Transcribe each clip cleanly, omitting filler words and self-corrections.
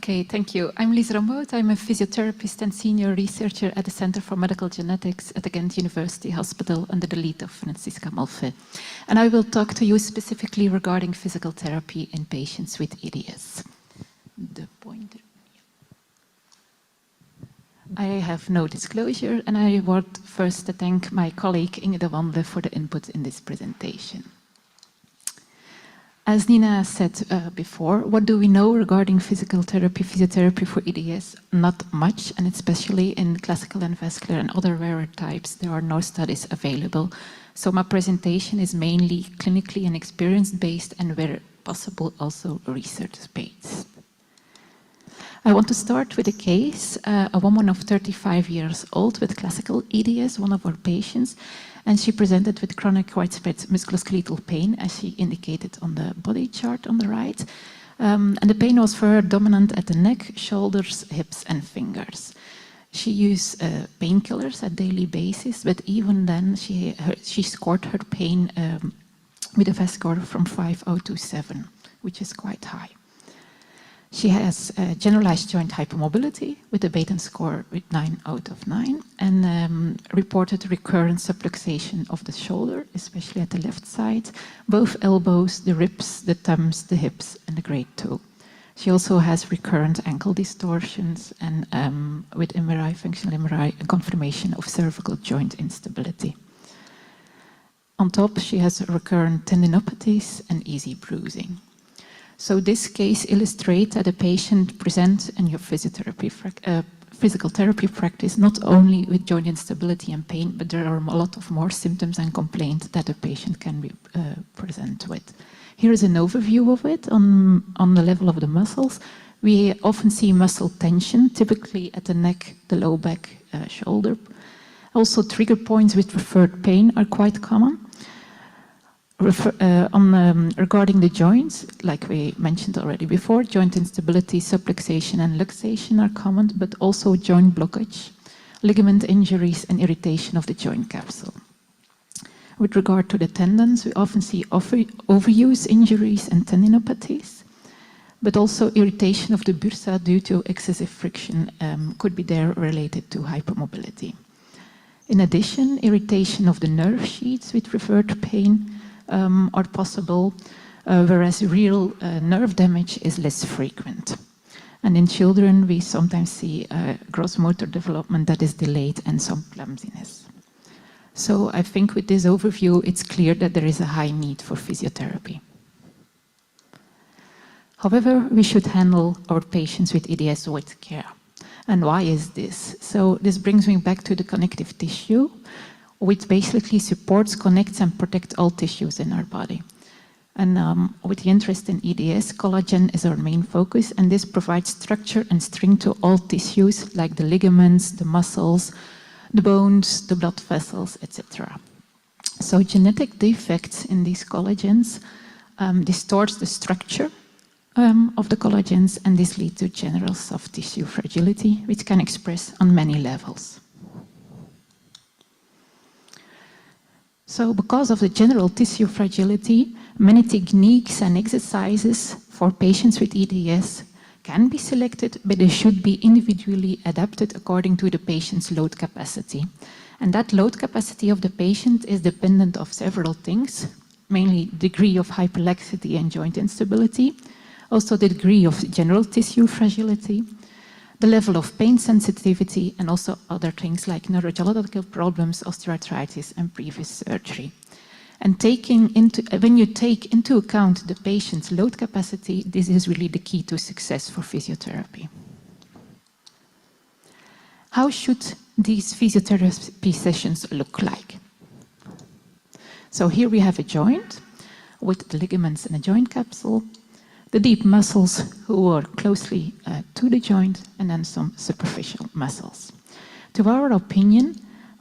Okay, thank you. I'm Lise Rombaut. I'm a physiotherapist and senior researcher at the Center for Medical Genetics at the Ghent University Hospital under the lead of Francisca Malfe. And I will talk to you specifically regarding physical therapy in patients with EDS. The pointer. I have no disclosure, and I want first to thank my colleague Inge de Wandle for the input in this presentation. As Nina said before, what do we know regarding physical therapy, physiotherapy for EDS? Not much, and especially in classical and vascular and other rarer types, there are no studies available. So my presentation is mainly clinically and experience-based and where possible also research-based. I want to start with a case, a woman of 35 years old with classical EDS, one of our patients, and she presented with chronic widespread musculoskeletal pain, as she indicated on the body chart on the right. And the pain was further dominant at the neck, shoulders, hips, and fingers. She used painkillers at daily basis, but even then she scored her pain with a VAS score from 5.0 to 7, which is quite high. She has generalized joint hypermobility with a Baton score with 9 out of 9 and reported recurrent subluxation of the shoulder, especially at the left side, both elbows, the ribs, the thumbs, the hips, and the great toe. She also has recurrent ankle distortions and with MRI, functional MRI, a confirmation of cervical joint instability. On top, she has recurrent tendinopathies and easy bruising. So this case illustrates that a patient presents in your physical therapy practice not only with joint instability and pain, but there are a lot of more symptoms and complaints that a patient can be present with. Here is an overview of it on the level of the muscles. We often see muscle tension, typically at the neck, the low back, shoulder. Also, trigger points with referred pain are quite common. Regarding the joints, like we mentioned already before, joint instability, subluxation and luxation are common, but also joint blockage, ligament injuries and irritation of the joint capsule. With regard to the tendons, we often see overuse injuries and tendinopathies, but also irritation of the bursa due to excessive friction could be there related to hypermobility. In addition, irritation of the nerve sheaths with referred pain are possible, whereas real nerve damage is less frequent. And in children, we sometimes see gross motor development that is delayed and some clumsiness. So I think with this overview, it's clear that there is a high need for physiotherapy. However, we should handle our patients with EDS with care. And why is this? So this brings me back to the connective tissue, which basically supports, connects, and protects all tissues in our body. And with the interest in EDS, collagen is our main focus, and this provides structure and strength to all tissues, like the ligaments, the muscles, the bones, the blood vessels, etc. So genetic defects in these collagens distorts the structure of the collagens, and this leads to general soft tissue fragility, which can express on many levels. So because of the general tissue fragility, many techniques and exercises for patients with EDS can be selected, but they should be individually adapted according to the patient's load capacity. And that load capacity of the patient is dependent of several things, mainly degree of hyperlaxity and joint instability, also the degree of general tissue fragility, the level of pain sensitivity, and also other things like neurological problems, osteoarthritis, and previous surgery. And when you take into account the patient's load capacity, this is really the key to success for physiotherapy. How should these physiotherapy sessions look like? So here we have a joint with the ligaments and a joint capsule, the deep muscles who are closely to the joint, and then some superficial muscles. To our opinion,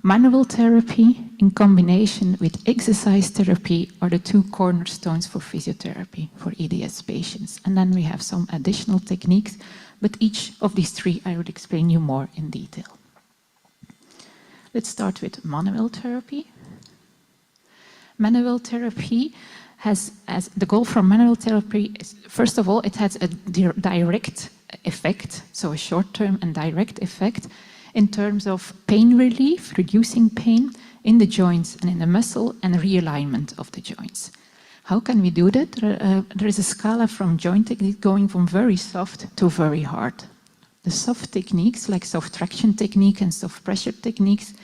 manual therapy in combination with exercise therapy are the two cornerstones for physiotherapy for EDS patients. And then we have some additional techniques, but each of these three I will explain you more in detail. Let's start with manual therapy. Manual therapy has, as the goal for manual therapy is, first of all, it has a direct effect, so a short-term and direct effect, in terms of pain relief, reducing pain in the joints and in the muscle, and realignment of the joints. How can we do that? There is a scala from joint technique going from very soft to very hard. The soft techniques, like soft traction technique and soft pressure techniques,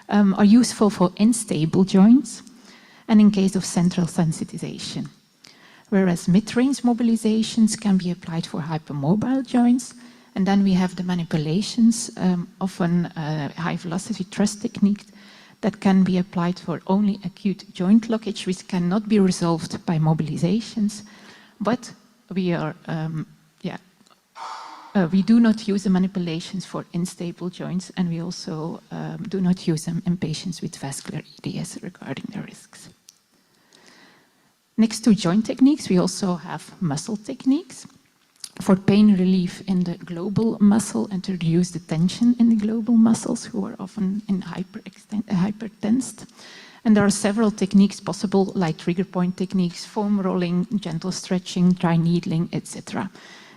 are useful for unstable joints and in case of central sensitization. Whereas mid-range mobilizations can be applied for hypermobile joints. And then we have the manipulations, often high-velocity thrust technique, that can be applied for only acute joint blockage, which cannot be resolved by mobilizations. But we are, we do not use the manipulations for unstable joints, and we also do not use them in patients with vascular EDS regarding the risks. Next to joint techniques, we also have muscle techniques for pain relief in the global muscle and to reduce the tension in the global muscles, who are often in hypertensed. And there are several techniques possible, like trigger point techniques, foam rolling, gentle stretching, dry needling, etc.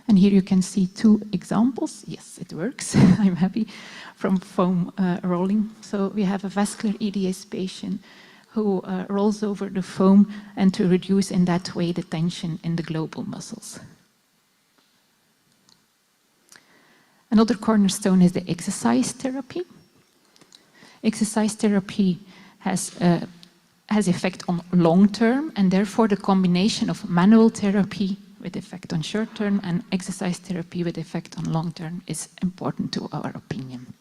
And here you can see two examples. Yes, it works. I'm happy, from foam rolling. So we have a vascular EDS patient who rolls over the foam and to reduce in that way the tension in the global muscles. Another cornerstone is the exercise therapy. Exercise therapy has effect on long term, and therefore the combination of manual therapy with effect on short term and exercise therapy with effect on long term is important to our opinion.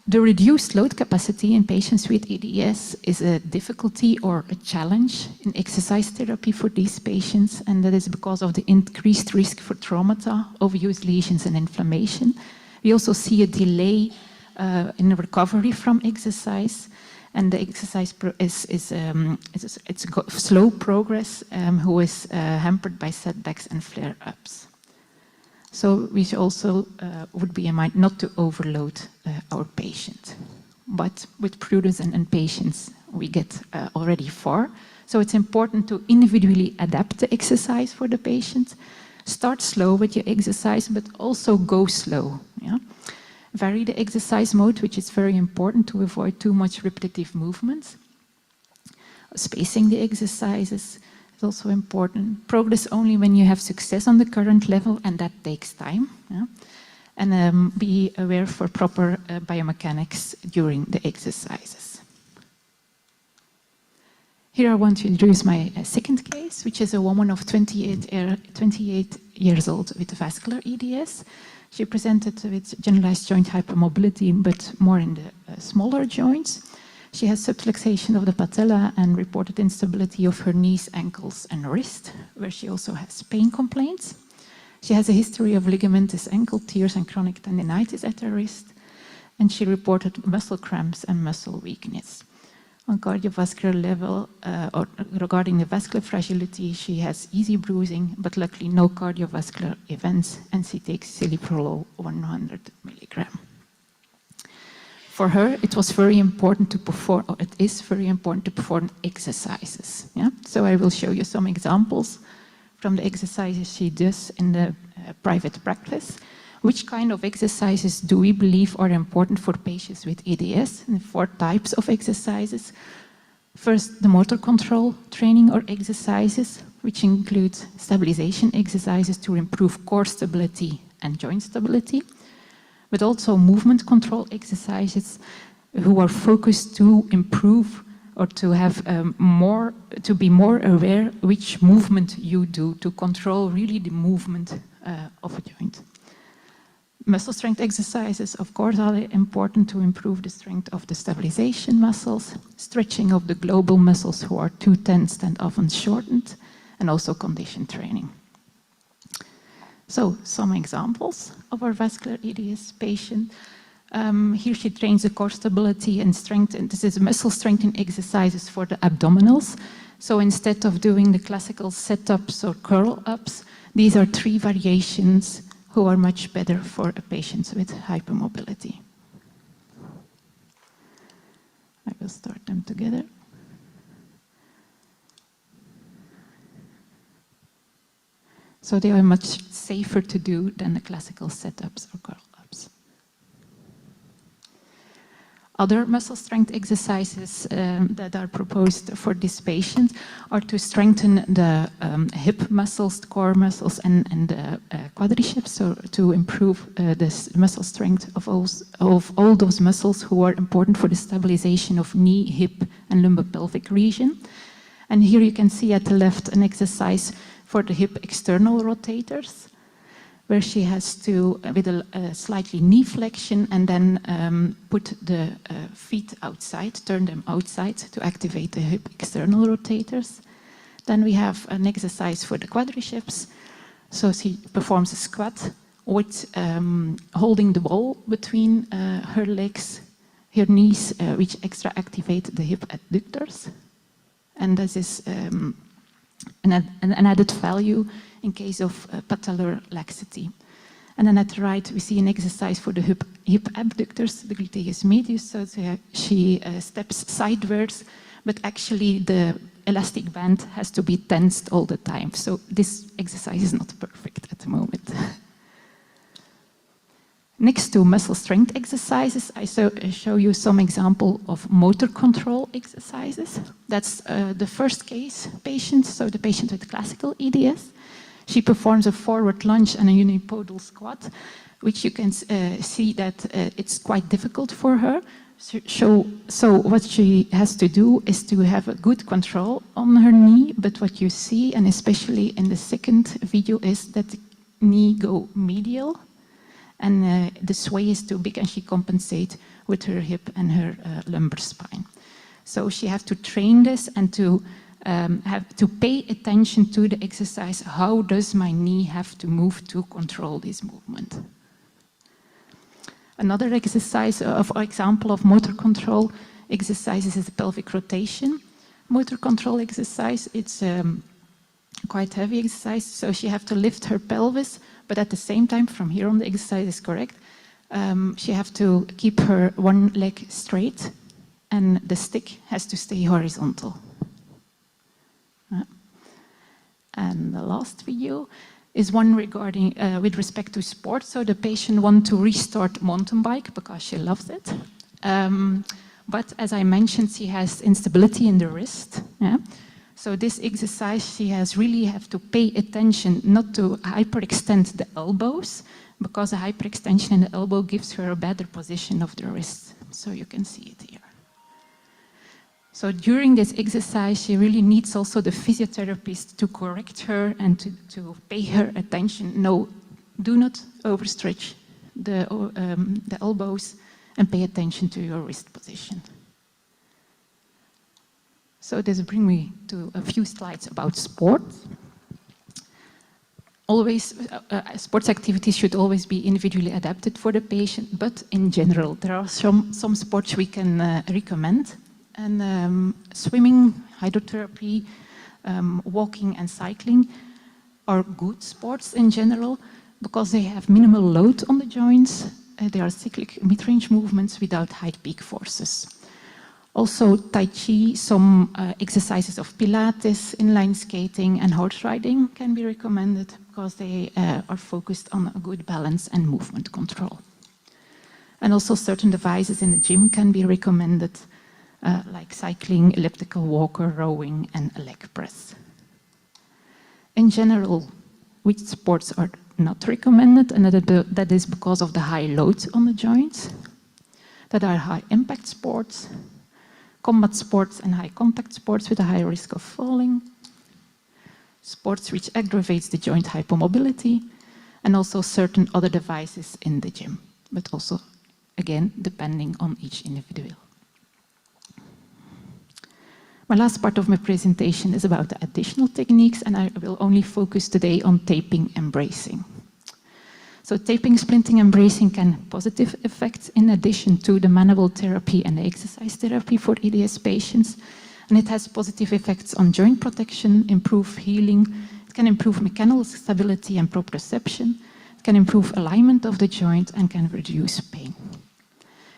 The reduced load capacity in patients with EDS is a difficulty or a challenge in exercise therapy for these patients, and that is because of the increased risk for traumata, overuse lesions and inflammation. We also see a delay in recovery from exercise, and the exercise it's slow progress who is hampered by setbacks and flare-ups. So we also would be in mind not to overload our patient. But with prudence and patience, we get already far. So it's important to individually adapt the exercise for the patient. Start slow with your exercise, but also go slow. Yeah? Vary the exercise mode, which is very important to avoid too much repetitive movements. Spacing the exercises is also important. Progress only when you have success on the current level, and that takes time. Yeah? And be aware for proper biomechanics during the exercises. Here I want to introduce my second case, which is a woman of 28 years old with vascular EDS. She presented with generalized joint hypermobility, but more in the smaller joints. She has subluxation of the patella and reported instability of her knees, ankles, and wrist, where she also has pain complaints. She has a history of ligamentous ankle tears and chronic tendinitis at her wrist, and she reported muscle cramps and muscle weakness. On cardiovascular level, or regarding the vascular fragility, she has easy bruising, but luckily no cardiovascular events, and she takes ciliprolol 100 milligram. For her, it was very important to perform, or it is very important to perform exercises. Yeah? So I will show you some examples from the exercises she does in the private practice. Which kind of exercises do we believe are important for patients with EDS? And 4 types of exercises. First, the motor control training or exercises, which include stabilization exercises to improve core stability and joint stability, but also movement control exercises who are focused to improve or to have to be more aware which movement you do to control really the movement of a joint. Muscle strength exercises, of course, are important to improve the strength of the stabilization muscles, stretching of the global muscles who are too tensed and often shortened, and also condition training. So, some examples of our vascular EDS patient. Here she trains the core stability and strength, and this is muscle strengthening exercises for the abdominals. So instead of doing the classical sit-ups or curl-ups, these are 3 variations who are much better for a patient with hypermobility. I will start them together. So they are much safer to do than the classical setups or curl-ups. Other muscle strength exercises that are proposed for this patient are to strengthen the hip muscles, the core muscles, and the quadriceps, so to improve this muscle strength of all those muscles who are important for the stabilization of knee, hip, and lumbopelvic region. And here you can see at the left an exercise for the hip external rotators, where she has to, with a slightly knee flexion, and then put the feet outside, turn them outside to activate the hip external rotators. Then we have an exercise for the quadriceps. So she performs a squat with holding the ball between her legs, her knees, which extra activate the hip adductors. And this is an added value in case of patellar laxity. And then at the right, we see an exercise for the hip abductors, the gluteus medius. So she steps sideways, but actually the elastic band has to be tensed all the time. So this exercise is not perfect at the moment. Next to muscle strength exercises, I show you some example of motor control exercises. That's the first case patient, so the patient with classical EDS. She performs a forward lunge and a unipodal squat, which you can see that it's quite difficult for her. So what she has to do is to have a good control on her knee, but what you see, and especially in the second video, is that the knee go medial, and the sway is too big, and she compensates with her hip and her lumbar spine. So she has to train this and to have to pay attention to the exercise. How does my knee have to move to control this movement? Another exercise, example of motor control exercises is the pelvic rotation. Motor control exercise, it's quite heavy exercise, so she has to lift her pelvis, but at the same time, from here on the exercise is correct, she has to keep her one leg straight, and the stick has to stay horizontal. And the last video is one regarding with respect to sport. So the patient wants to restart mountain bike because she loves it. But as I mentioned, she has instability in the wrist. Yeah? So this exercise, she really have to pay attention not to hyperextend the elbows, because a hyperextension in the elbow gives her a better position of the wrist. So you can see it here. So during this exercise, she really needs also the physiotherapist to correct her and to pay her attention. No, do not overstretch the elbows, and pay attention to your wrist position. So this brings me to a few slides about sports. Always, sports activities should always be individually adapted for the patient, but in general, there are some sports we can recommend. And swimming, hydrotherapy, walking and cycling are good sports in general because they have minimal load on the joints. They are cyclic mid-range movements without high peak forces. Also, Tai Chi, some exercises of Pilates, inline skating and horse riding can be recommended because they are focused on a good balance and movement control. And also certain devices in the gym can be recommended, like cycling, elliptical walker, rowing, and a leg press. In general, which sports are not recommended, and that is because of the high load on the joints, that are high impact sports, combat sports and high contact sports with a high risk of falling, sports which aggravates the joint hypermobility, and also certain other devices in the gym, but also, again, depending on each individual. My last part of my presentation is about the additional techniques, and I will only focus today on taping and bracing. So taping, splinting, and bracing can have positive effects in addition to the manual therapy and the exercise therapy for EDS patients. And it has positive effects on joint protection, improve healing, it can improve mechanical stability and proprioception, it can improve alignment of the joint, and can reduce pain.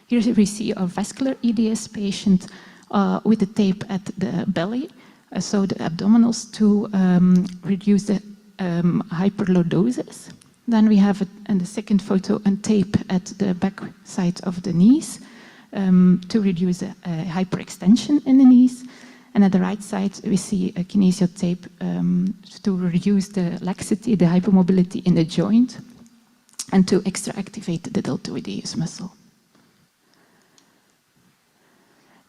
Here we see a vascular EDS patient with the tape at the belly, so the abdominals, to reduce the hyperlordosis. Then we have, in the second photo, a tape at the back side of the knees to reduce hyperextension in the knees. And at the right side, we see a kinesio tape to reduce the laxity, the hypermobility in the joint, and to extra activate the deltoideus muscle.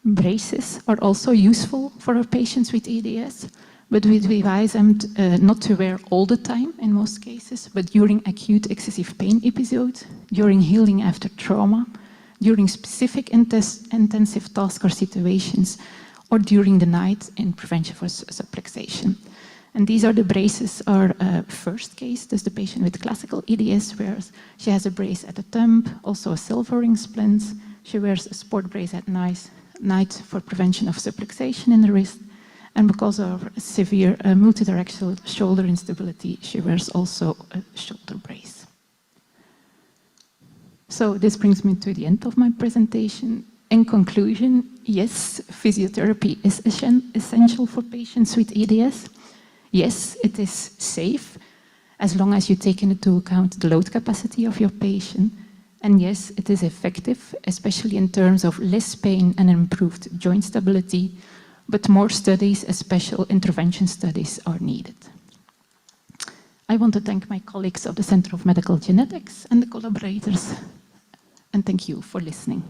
Braces are also useful for our patients with EDS, but we advise them not to wear all the time in most cases, but during acute excessive pain episodes, during healing after trauma, during specific intensive task or situations, or during the night in prevention for subluxation. And these are the braces. Our first case, that's the patient with classical EDS, where she has a brace at the thumb, also a silver ring splint. She wears a sport brace at night for prevention of subluxation in the wrist. And because of severe multidirectional shoulder instability, she wears also a shoulder brace. So this brings me to the end of my presentation. In conclusion, yes, physiotherapy is essential for patients with EDS. Yes, it is safe, as long as you take into account the load capacity of your patient. And yes, it is effective, especially in terms of less pain and improved joint stability, but more studies, special intervention studies, are needed. I want to thank my colleagues of the Center of Medical Genetics and the collaborators, and thank you for listening.